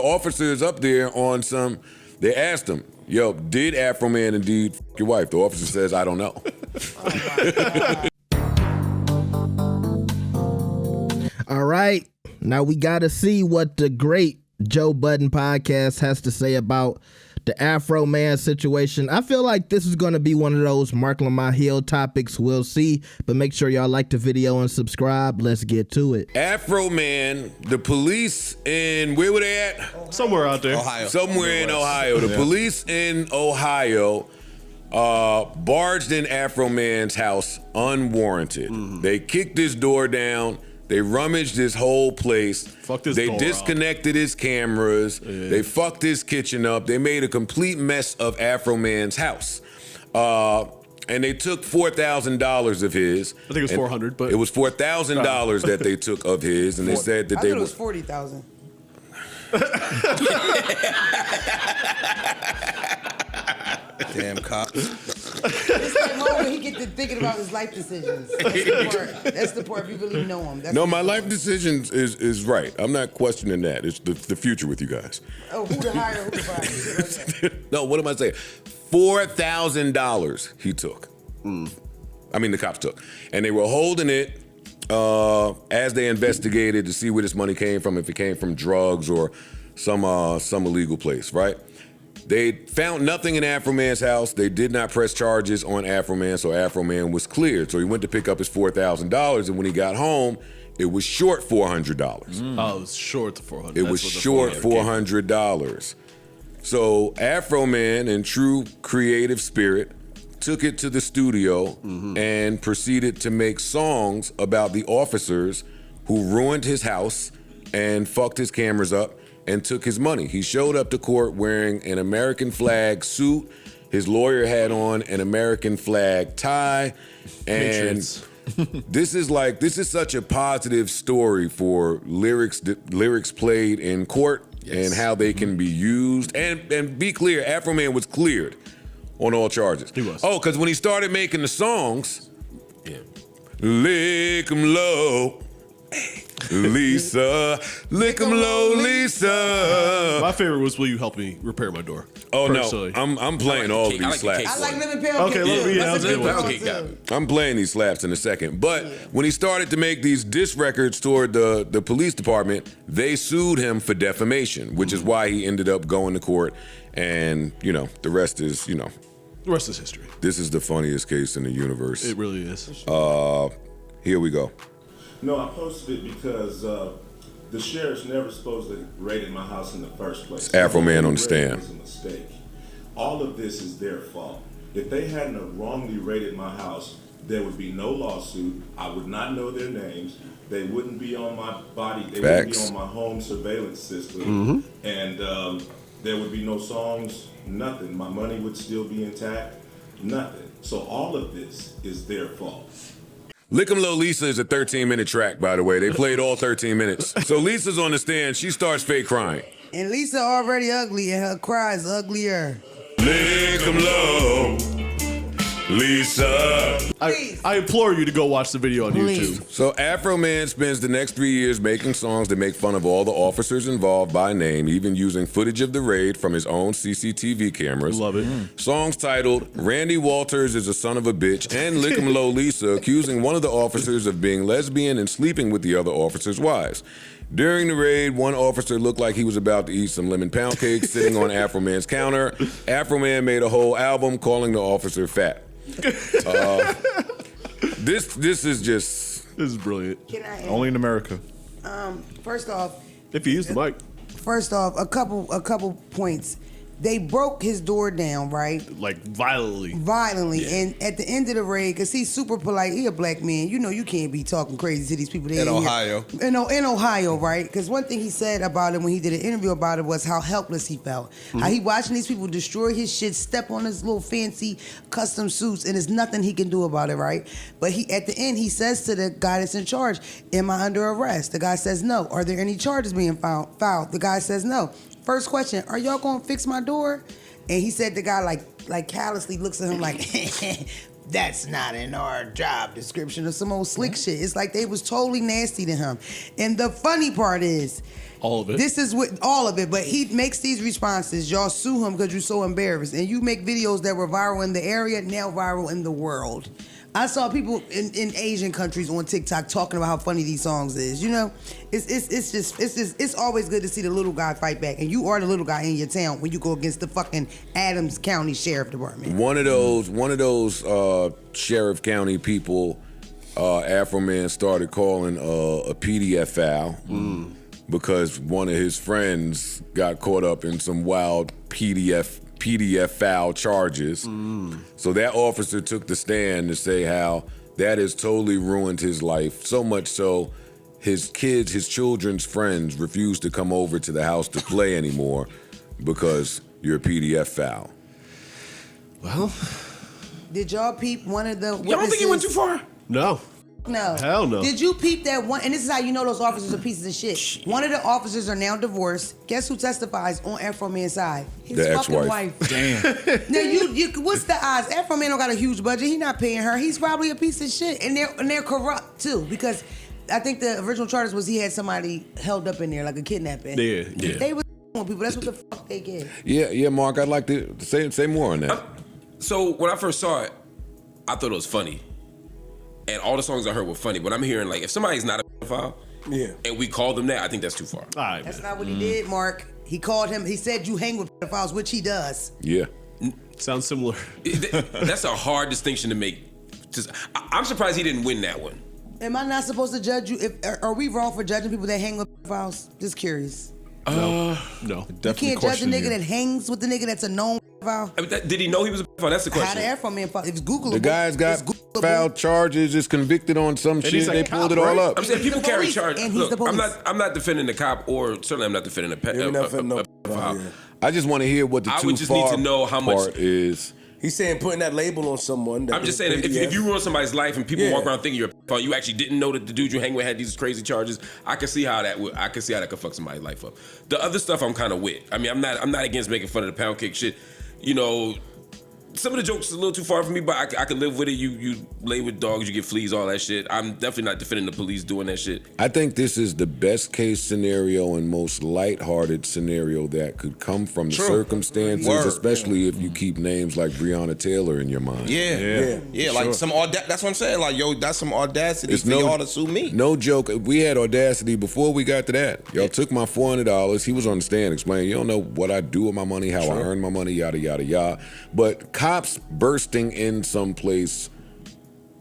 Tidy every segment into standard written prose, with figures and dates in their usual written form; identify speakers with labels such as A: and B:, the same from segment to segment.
A: officers up there on some, they asked him, yo, did Afroman indeed f your wife? The officer says, I don't know.
B: All right. Now we got to see what the great Joe Budden Podcast has to say about the Afroman situation. I feel like this is going to be one of those Marc Lamont Hill topics. We'll see. But make sure y'all like the video and subscribe. Let's get to it.
A: Afroman, the police in, where were they at?
C: Somewhere out there.
D: Ohio.
A: Somewhere in Ohio. The police in Ohio barged in Afroman's house unwarranted. They kicked his door down. They rummaged his whole place. They disconnected his cameras. Yeah. They fucked his kitchen up. They made a complete mess of Afroman's house. And they took $4,000 of his.
C: I think it was $400, but
A: it was $4,000 that they took of his, and they said that
E: I
A: they
E: thought it was $40,000.
D: Damn cop.
E: It's that moment he get to thinking about his life decisions. That's the part if you really know him.
A: No, my life decisions is right. I'm not questioning that. It's the future with you guys.
E: Oh, who to hire, who to fire.
A: No, what am I saying? $4,000 he took. I mean, the cops took. And they were holding it as they investigated to see where this money came from, if it came from drugs or some illegal place, right? They found nothing in Afroman's house. They did not press charges on Afroman, so Afroman was cleared. So he went to pick up his $4,000, and when he got home, it was short $400.
C: Oh, it was short $400.
A: It was short $400. So Afroman, in true creative spirit, took it to the studio and proceeded to make songs about the officers who ruined his house and fucked his cameras up and took his money. He showed up to court wearing an American flag suit. His lawyer had on an American flag tie. And this is such a positive story for lyrics played in court and how they can be used. And be clear, Afroman was cleared on all charges.
C: He was.
A: Oh, because when he started making the songs, lick 'em low, Lisa, lick 'em low, Lisa.
C: My favorite was "Will You Help Me Repair My Door?"
A: Oh
C: personally.
A: No, I'm playing all these slaps.
E: I like Living Pound Cake.
C: Okay,
E: That's a good
C: Pound
E: one,
C: Cake
E: too.
A: I'm playing these slaps in a second. But when he started to make these diss records toward the police department, they sued him for defamation, which is why he ended up going to court. And, the rest is,
C: The rest is history.
A: This is the funniest case in the universe.
C: It really is.
A: Here we go.
F: No, I posted it because the sheriff's never supposed to raided my house in the first place.
A: Afroman on the stand.
F: It was a mistake. All of this is their fault. If they hadn't have wrongly raided my house, there would be no lawsuit. I would not know their names. They wouldn't be on my body. They wouldn't be on my home surveillance system. And there would be no songs, nothing. My money would still be intact, nothing. So all of this is their fault.
A: Lick 'em Low Lisa is a 13-minute track, by the way. They played all 13 minutes. So Lisa's on the stand. She starts fake crying.
E: And Lisa already ugly, and her cry is uglier.
A: Lick 'em low, Lisa.
C: I implore you to go watch the video on YouTube.
A: So Afroman spends the next 3 years making songs that make fun of all the officers involved by name, even using footage of the raid from his own CCTV cameras.
C: Love it.
A: Songs titled Randy Walters is a Son of a Bitch and Lick 'em Low Lisa, accusing one of the officers of being lesbian and sleeping with the other officers' wives. During the raid, one officer looked like he was about to eat some lemon pound cake sitting on Afroman's counter. Afroman made a whole album calling the officer fat. This is
C: brilliant.
D: Only in America.
E: First off,
C: if you use the mic.
E: First off, a couple points. They broke his door down, right?
C: Like violently.
E: Yeah. And at the end of the raid, because he's super polite, he a black man. You can't be talking crazy to these people.
D: In Ohio.
E: In Ohio, right? Because one thing he said about it when he did an interview about it was how helpless he felt. How he watching these people destroy his shit, step on his little fancy custom suits, and there's nothing he can do about it, right? But at the end, he says to the guy that's in charge, am I under arrest? The guy says no. Are there any charges being filed? The guy says no. First question, are y'all gonna fix my door? And he said the guy like callously looks at him like, that's not in our job description or some old slick shit. It's like they was totally nasty to him. And the funny part is,
C: All of it.
E: This is what all of it, but he makes these responses. Y'all sue him because you're so embarrassed, and you make videos that were viral in the area, now viral in the world. I saw people in Asian countries on TikTok talking about how funny these songs is. You know, it's always good to see the little guy fight back, and you are the little guy in your town when you go against the fucking Adams County Sheriff Department.
A: One of those Sheriff County people, Afroman started calling a PDF file. Because one of his friends got caught up in some wild PDF foul charges. So that officer took the stand to say how that has totally ruined his life. So much so, his children's friends refuse to come over to the house to play anymore because you're a PDF foul.
C: Well,
E: did y'all peep one of the witnesses?
G: Y'all don't think he went too far?
C: no.
E: No.
C: Hell no.
E: Did you peep that one? And this is how you know those officers are pieces of shit. One of the officers are now divorced. Guess who testifies on Afroman's side? His
A: The
E: fucking
A: ex-wife.
E: wife.
G: Damn.
E: Now you what's the odds? Afroman don't got a huge budget. He not paying her. He's probably a piece of shit. And they're corrupt too. Because I think the original charges was he had somebody held up in there like a kidnapping.
C: Yeah.
E: They was on people. That's what the fuck they get.
A: Yeah, Mark, I'd like to say more on that.
G: So when I first saw it, I thought it was funny. And all the songs I heard were funny, but I'm hearing like if somebody's not a pedophile, and we call them that, I think that's too far.
C: All right,
E: That's
C: man.
E: not what he did, Mark. He called him. He said you hang with pedophiles, which he does.
A: Yeah.
C: Sounds similar.
G: That's a hard distinction to make. I'm surprised he didn't win that one.
E: Am I not supposed to judge you? Are we wrong for judging people that hang with pedophiles? Just curious.
C: No.
E: You can't judge a nigga that hangs with the nigga that's a known pedophile.
G: I mean, did he know he was a pedophile? That's the
E: How
G: question.
E: the Afroman fall? It's Googleable.
A: The guy's got
E: It's Googleable.
A: foul charges, is convicted on some shit.
C: he's like
A: They
C: a
A: pulled
C: cop,
A: it all
C: right?
A: up.
G: I'm saying people
E: He's the
G: carry
E: police,
G: charges.
E: and he's
G: Look,
E: the police.
G: I'm not defending the cop, or certainly I'm not defending a
H: Yeah, we're not defending no
G: pedophile.
H: yeah.
A: I just want to hear what the
G: I
A: too
G: would just
A: far
G: need to know how much-
A: part is.
H: He's saying putting that label on someone.
G: I'm just saying, if you ruin somebody's life and people
H: Yeah.
G: walk around thinking you're a pedophile, you actually didn't know that the dude you hang with had these crazy charges. I can see how that could fuck somebody's life up. The other stuff I'm kind of with. I mean, I'm not against making fun of the pound cake shit. You know, some of the jokes are a little too far for me, but I can live with it. You lay with dogs, you get fleas, all that shit. I'm definitely not defending the police doing that shit.
A: I think this is the best case scenario and most lighthearted scenario that could come from the circumstances,
D: Word.
A: especially if you keep names like Breonna Taylor in your mind.
D: Yeah. Like some audacity. That's what I'm saying. Like, yo, that's some audacity
A: It's
D: for y'all to sue me.
A: No joke. We had audacity before we got to that. Y'all took my $400. He was on the stand explaining, you don't know what I do with my money, how I earn my money, yada, yada, yada. But cops bursting in someplace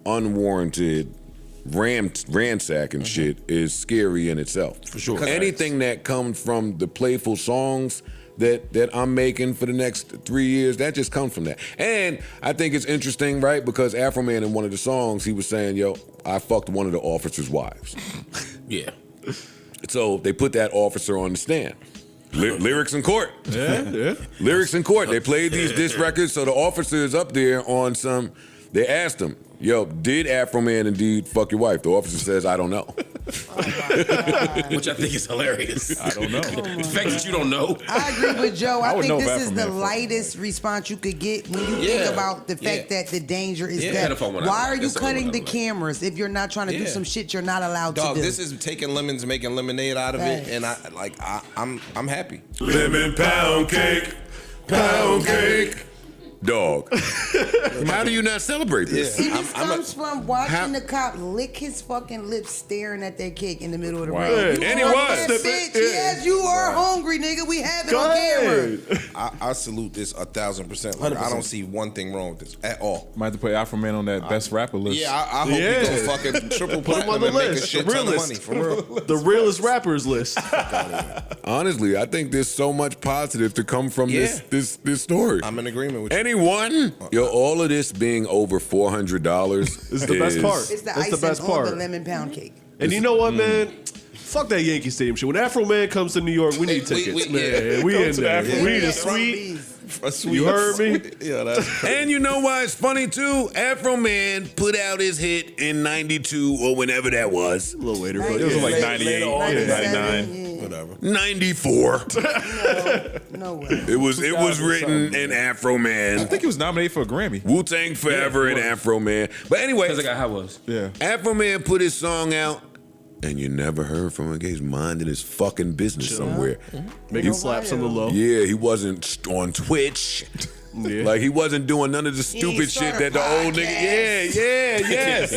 A: unwarranted, ransacking shit is scary in itself. For
G: sure.
A: Anything that comes from the playful songs that I'm making for the next 3 years, that just comes from that. And I think it's interesting, right? Because Afroman in one of the songs, he was saying, yo, I fucked one of the officers' wives.
G: Yeah.
A: So they put that officer on the stand. Lyrics in court.
C: Yeah.
A: Lyrics in court. They played these disc records, so the officer is up there on some. They asked him, yo, did Afroman indeed fuck your wife? The officer says, I don't know.
G: Which I think is hilarious.
C: I don't know.
G: The fact that you don't know.
E: I agree with Joe. I
I: would
E: think
I: know
E: this
I: if
E: is
I: Afroman
E: the
I: fucked.
E: lightest response you could get when you think about the fact that the danger is
G: Yeah,
E: that.
G: the phone went
E: Why
G: out.
E: are you
G: That's the
E: cutting
G: one
E: the
G: I like.
E: cameras if you're not trying to do some shit you're not allowed
D: Dog,
E: to do?
D: this is taking lemons, making lemonade out of it,
E: Right.
D: and I'm happy.
A: Lemon pound cake. Dog. How do you not celebrate this?
E: See, this comes from watching
A: How-
E: the cop lick his fucking lips staring at that cake in the middle of the
I: Wow.
E: road.
A: And he
E: hungry,
A: was.
E: Bitch. Yes, you are hungry, nigga. We have it on camera.
D: I salute this 1,000%. Like, I don't see one thing wrong with this at all.
I: Might have to put Afroman on that best rapper list.
D: Yeah, I hope
C: Yeah.
D: he go fucking triple
C: Put him on
D: platinum
C: the
D: and make a
C: list.
D: shit
C: The
D: ton of
C: realest.
D: money for real.
C: The realest rappers list.
A: Honestly, I think there's so much positive to come from
D: Yeah.
A: this story.
D: I'm in agreement with you.
A: Anyone? Yo, all of this being over $400
C: It's the best part.
E: It's the
C: That's the
E: icing
C: best
E: on
C: part.
E: the lemon pound cake.
C: And you know what, man? Fuck that Yankee Stadium shit. When Afroman comes to New York, we need tickets, man. We in there. We need a suite.
D: A sweet,
C: You heard me?
D: Yeah, that's
A: And you know why it's funny too? Afroman put out his hit in 92 or whenever that was.
C: A little later,
E: Right.
C: but
I: It was like
H: Later
I: 98,
H: on,
I: 99.
D: whatever.
A: 94.
E: No way.
A: It was written in
I: I
A: Afroman.
I: think he was nominated for a Grammy.
A: Wu-Tang Forever and Afroman. But anyway,
G: Because I got how was.
I: Yeah.
A: Afroman put his song out And you never heard from him again. He's minding his fucking business somewhere.
C: Making slaps on the low.
A: Yeah, he wasn't on Twitch.
C: Yeah.
A: Like he wasn't doing none of the stupid shit that the old nigga. Yes.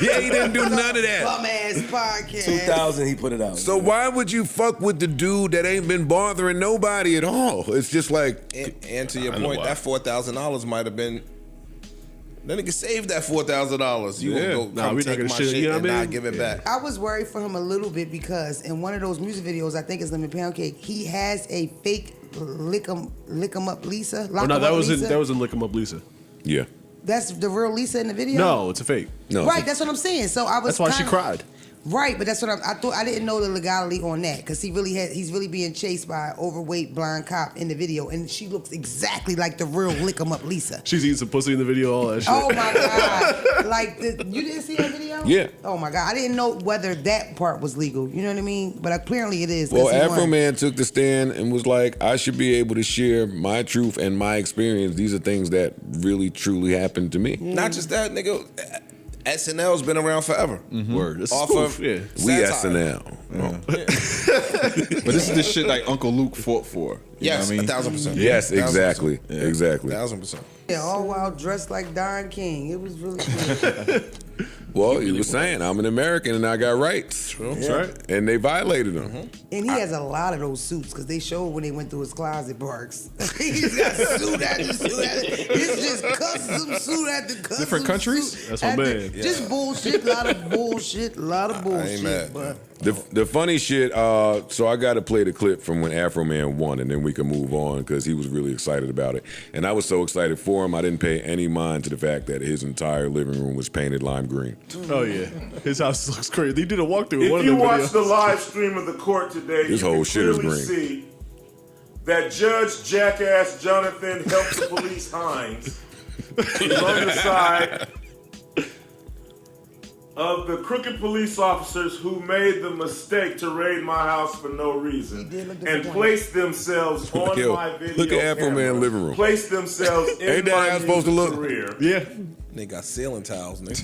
A: Yeah, he didn't do none of that.
E: Bum ass podcast.
H: 2000, he put it out.
A: So why would you fuck with the dude that ain't been bothering nobody at all? It's just like,
D: and to your point, that $4,000 might have been. That nigga saved that $4,000. You gonna go come take my shit and not give it back.
E: I was worried for him a little bit because in one of those music videos, I think it's Lemon Pound Cake, he has a fake lick 'em up Lisa.
C: Oh no, that was in Lick 'em Up Lisa.
A: yeah.
E: That's the real Lisa in the video?
C: No, it's a fake.
A: No.
E: Right, that's what I'm saying. So I was.
C: That's why she cried.
E: Right, but that's what I thought. I didn't know the legality on that because he's really being chased by an overweight blonde cop in the video, and she looks exactly like the real Lick 'em Up Lisa.
C: She's eating some pussy in the video, all that shit.
E: Oh my god! Like you didn't see that video?
A: Yeah.
E: Oh my god! I didn't know whether that part was legal. You know what I mean? But apparently it is.
A: Well, Afroman took the stand and was like, I should be able to share my truth and my experience. These are things that really, truly happened to me.
D: Not just that, nigga. SNL's been around forever.
C: Word. It's
D: Off
C: spoof,
D: of
C: yeah.
A: We
D: satire.
A: SNL.
I: But this is the shit like Uncle Luke fought for. You
D: Yes,
I: know what I mean?
D: 1,000%.
A: Yes,
D: 1,000%.
A: exactly.
D: Yeah.
A: Exactly.
D: 1,000%.
E: Yeah, all while dressed like Don King. It was really good.
A: Well, he was saying, I'm an American and I got rights.
C: True. That's right.
A: And they violated him.
E: And he has a lot of those suits because they showed when they went through his closet parks. He's got suit after suit after. It's just custom suit after custom.
I: Different countries?
E: Suit
C: That's my
E: after-
C: man.
E: Just bullshit, lot of bullshit,
D: mad.
E: But
A: The funny shit, so I got to play the clip from when Afroman won, and then we can move on because he was really excited about it. And I was so excited for him, I didn't pay any mind to the fact that his entire living room was painted lime green.
C: Oh yeah, his house looks crazy. They did a walkthrough.
F: If
C: One
F: you
C: of them
F: watch
C: videos.
F: the live stream of the court today,
A: This
F: you
A: whole
F: can
A: shit is
F: clearly
A: green.
F: see that Judge Jackass Jonathan helped the police Hines on the side of the crooked police officers who made the mistake to raid my house for no reason
E: He did look
F: and
E: disappointed.
F: placed themselves on
A: Yo,
F: my video
A: look at Afroman
F: camera,
A: living room.
F: placed themselves in
A: Ain't that
F: my
A: how it's supposed to
F: music
A: look?
F: career.
C: Yeah.
D: They got ceiling tiles, nigga.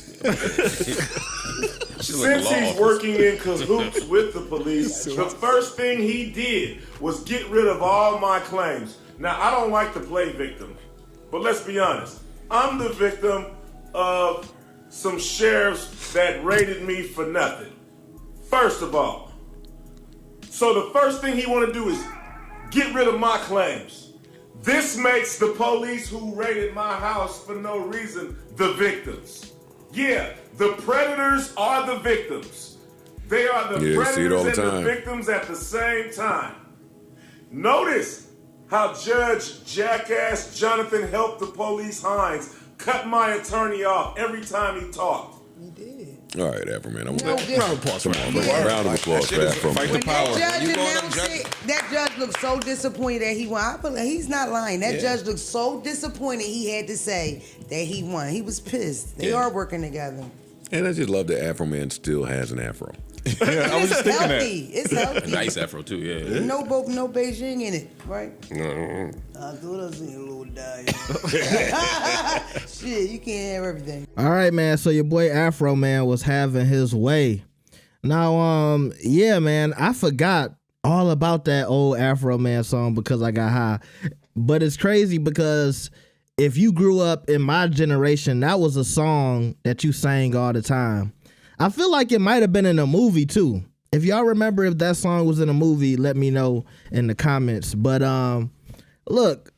F: Since he's working in cahoots with the police, the first thing he did was get rid of all my claims. Now, I don't like to play victim, but let's be honest. I'm the victim of some sheriffs that raided me for nothing. First of all. So the first thing he want to do is get rid of my claims. This makes the police who raided my house for no reason the victims. Yeah, the predators are the victims. They are the
A: Yeah, see it all
F: predators
A: the
F: and the
A: time.
F: victims at the same time. Notice how Judge Jackass Jonathan helped the police Hines cut my attorney off every time he talked.
E: he did.
A: All right, Afroman. I'm
E: No,
A: gonna
E: good.
A: round of applause for Afroman.
D: Fight the
E: When
D: power.
E: that judge
D: You going
E: announced
D: to
E: it, that judge looked so disappointed that he won. I believe he's not lying. That judge looked so disappointed he had to say that he won. He was pissed. They are working together.
A: And I just love that Afroman still has an afro.
I: Yeah, I was just thinking that.
E: Healthy. It's healthy.
G: Nice afro too, yeah.
E: No Beijing in it, right? I thought I seen a little diet. Shit, you can't have everything.
B: All right, man. So your boy Afroman was having his way. Now, yeah, man, I forgot all about that old Afroman song because I got high. But it's crazy because if you grew up in my generation, that was a song that you sang all the time. I feel like it might have been in a movie too. If y'all remember if that song was in a movie, let me know in the comments. But look,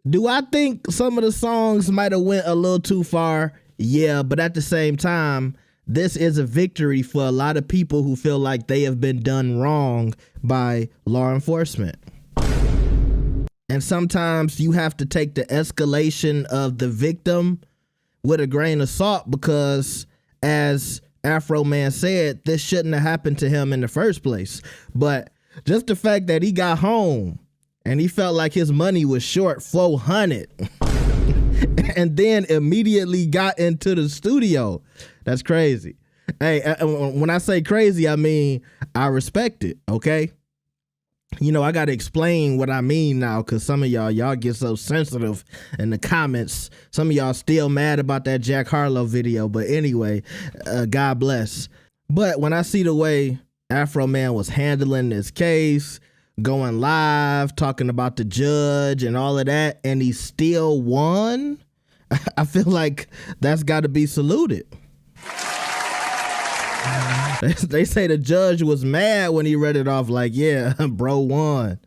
B: do I think some of the songs might have went a little too far? Yeah, but at the same time, this is a victory for a lot of people who feel like they have been done wrong by law enforcement. And sometimes you have to take the escalation of the victim with a grain of salt because, as Afroman said, this shouldn't have happened to him in the first place. But just the fact that he got home and he felt like his money was short $400 and then immediately got into the studio, that's crazy. Hey, when I say crazy, I mean I respect it, okay? You know, I got to explain what I mean now because some of y'all get so sensitive in the comments. Some of y'all still mad about that Jack Harlow video. But anyway, God bless. But when I see the way Afroman was handling this case, going live, talking about the judge and all of that, and he still won, I feel like that's got to be saluted. They say the judge was mad when he read it off like, yeah, bro won.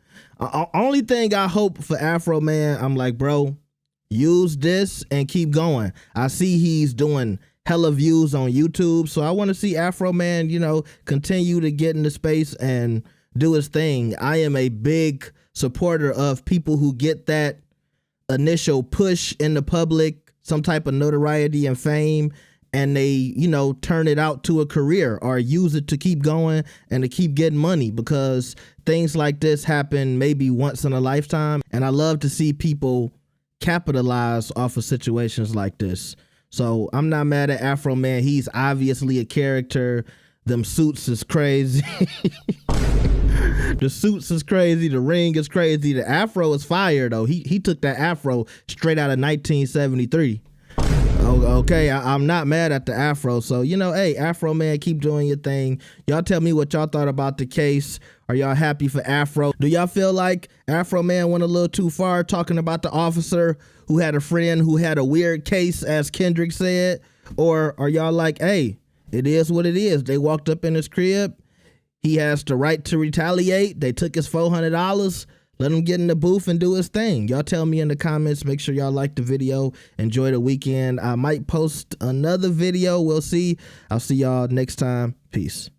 B: Only thing I hope for Afroman, I'm like, bro, use this and keep going. I see he's doing hella views on YouTube, so I want to see Afroman, you know, continue to get into space and do his thing. I am a big supporter of people who get that initial push in the public, some type of notoriety and fame, and they, you know, turn it out to a career or use it to keep going and to keep getting money, because things like this happen maybe once in a lifetime. And I love to see people capitalize off of situations like this. So I'm not mad at Afroman. He's obviously a character. Them suits is crazy. The suits is crazy. The ring is crazy. The afro is fire, though. He took that afro straight out of 1973. Okay, I'm not mad at the afro. So, you know, hey, Afroman, keep doing your thing. Y'all tell me what y'all thought about the case. Are y'all happy for Afro? Do y'all feel like Afroman went a little too far talking about the officer who had a friend who had a weird case, as Kendrick said? Or are y'all like, hey, it is what it is. They walked up in his crib. He has the right to retaliate. They took his $400. Let him get in the booth and do his thing. Y'all tell me in the comments. Make sure y'all like the video. Enjoy the weekend. I might post another video. We'll see. I'll see y'all next time. Peace.